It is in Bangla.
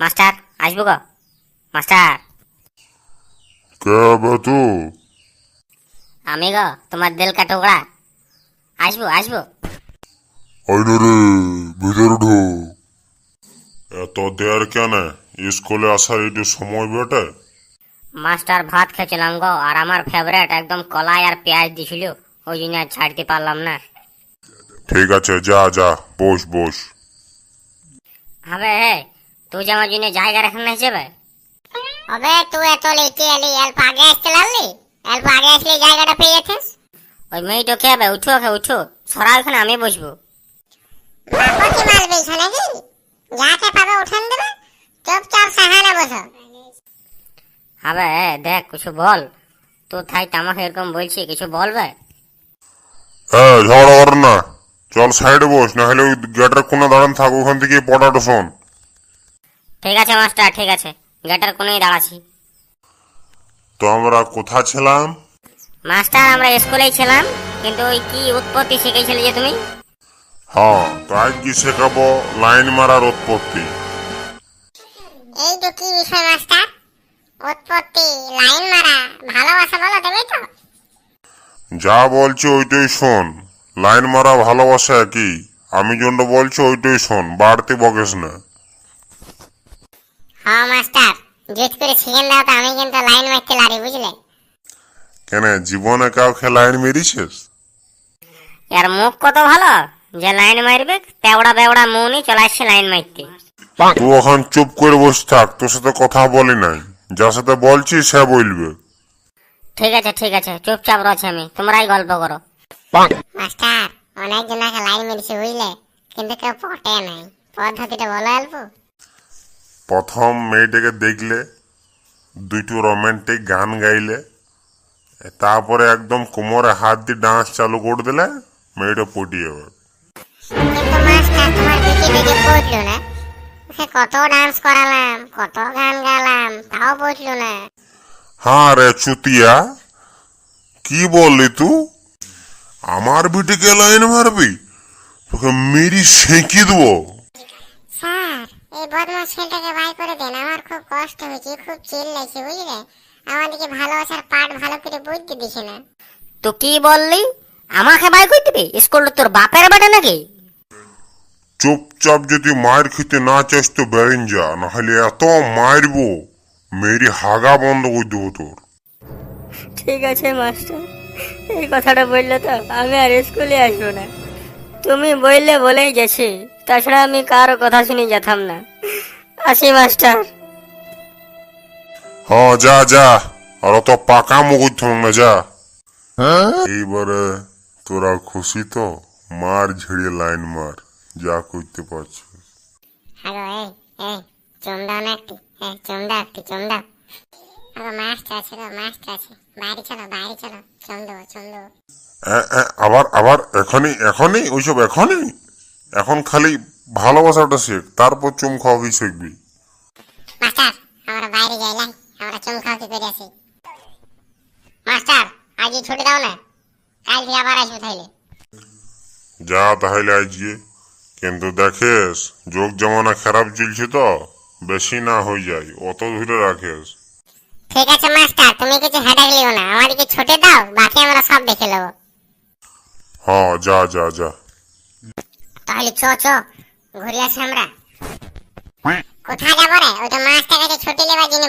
মাস্টার আসবো গো মাস্টার। কে বে তু? আমি গো তোমার দিল কা টুকরা। আসবো আসবো। আইনে রে, ভিতরে ঢোক। এত দেয়ার কেন? স্কুলে আসার একটু সময় বেটে। মাস্টার ভাত খেয়েছিলাম গো, আর আমার ফেভারিট একদম কলাই আর পেঁয়াজ দিছিল, ওই জন্য আর ছাড়তে পারলাম না। ঠিক আছে, যা যা, বস বস। হবে তুই যে আমার জন্য জায়গা রাখেন না হিসেবে। अबे तू এত লেটে এলি, অল্প আগে আসতে লাগলি। অল্প আগে আসলে জায়গাটা পেয়ে যেতিস। ওই মেয়েটা কে হবে? উঠো ওকে উঠো, সরা ওখানে আমি বসবো। বাপতি মারবি নাকি? যাকে পাবে উঠান দেবে, চুপচাপ সাহানে বসো। হবে দেখ কিছু বল, তো তাই আমাকে এরকম বলছি, কিছু বলবে? হ্যাঁ, ঝগড়া কর না। চল সাইডে বস, না হলে ওই গেটের কোণে দাঁড়ান থাক, ওখান থেকে পটাটো শোন। ঠিক আছে মাস্টার, ঠিক আছে, গেটের কোণেই দাঁড়াচ্ছি। তো আমরা কোথা ছিলাম? মাস্টার আমরা স্কুলেই ছিলাম, কিন্তু ওই কি উৎপত্তি শিখেছিলে যে তুমি? হ্যাঁ, তো আজ কি শেখাবো? লাইন মারার উৎপত্তি। এই তো কি বিষয় মাস্টার? উৎপত্তি, লাইন মারা, ভালোবাসা বলো দেবে তো? যা বলছি ওইটাই শোন। লাইন মারা ভালোবাসা একই। আমি জন্য বলছি ওইটাই শোন, বাড়তি বকেস না। হ্যাঁ মাস্টার, জুত করে শিখেন দাও তো, আমি কিন্তু লাইন মারতে লারি, বুঝলে? কেন, জীবনে কাউকে লাইন মেরিছিস? এর মুখ কত ভালো যে লাইন মারবে, পেওড়া বেওড়া মৌনি চলে আসছে লাইন মারতে। তুই এখন চুপ করে বসে থাক, তোর সাথে কথা বলি নাই। যার সাথে বলছি সে বলবে। ঠিক আছে ঠিক আছে, চুপচাপ রয়েছে আমি, তোমরাই গল্প করো। মাস্টার, অনেক জনকে লাইন মেরেছি বুঝলে, কিন্তু কেউ পটে নাই। পদ্ধতিটা বলো অল্প। প্রথম মেয়েটাকে দেখলে, দুইটো রোমান্টিক গান গাইলে, তারপরে একদম কোমরে হাত দিয়ে ডান্স চালু করে দিলে মেয়েটা পটিয়ে যাবে। কিন্তু মাস্টার, তোমার দিকে দিকে পড়লো না। ওকে কত ডান্স করালাম, কত গান গালাম, তাও পড়লো না। হ্যাঁ রে চুতিয়া, কি বললি তুই? আমার বিটিকে লাইন মারবি? তোকে মেরি সেঁকি দেবো। স্যার, এই বদমাস ছেলেটাকে বাই করে দেন, আমার খুব কষ্ট হয়েছে, খুব চিল লাগছে বুঝলে। আমাদেরকে ভালোবাসার পাঠ ভালো করে বুঝতে দিছে না। তো কি বললি? আমাকে বাই করে দিবি? স্কুল তোর বাপের বাড়ি নাকি? চুপচাপ যদি মায়ের খেতে না চাস তো বেরিন যা, নাহলে এত মারবো মেরি হাগা বন্ধ করে দেবো তোর। ঠিক আছে মাস্টার, এই কথাটা বললে তো আমি আর স্কুলে আসবো না। তুমি বললে বলেই গেছি, তাছাড়া আমি কারো কথা শুনে যেতাম না। আসি মাস্টার। হ্যাঁ যা যা, আর অত পাকা মুখ না, যা। এইবারে তোরা খুশি তো? মার ঝেড়ে লাইন মার, যা করতে পারছিস। হ্যালো, এই চুম দাও না একটু, চুম দাও একটু, চুম দাও। মাস্টার আছে গো, মাস্টার আছে, বাইরে চলো বাইরে চলো, চুম দেবো চুম দেবো। আবার আবার এখনই এখনই ওইসব এখনই? এখন খালি ভালোবাসাটা শেখ, তারপর চুম খাওয়া কি শিখবি। মাস্টার, আমরা বাইরে যাইলাম, আমরা চুম খাওয়াতে করে আসি। মাস্টার, আজ ছুটি দাও না, কাল থেকে আবার আসবো তাইলে। যা তাহলে আজকে, কিন্তু দেখিস যোগ জমানা খারাপ চলছে তো, বেশি না হয়ে যায়, অত ধরে রাখিস। ঠিক আছে মাস্টার, তুমি কিছু হেডেক লিও না, আমাদেরকে ছুটি দাও, বাকি আমরা সব দেখে নেবো। হ্যাঁ যা যা যা। তাহলে চ ঘুরে আসি আমরা। কোথায় যাবো রে? ওই তো মাস্টার কাছে ছুটি নেবার জন্য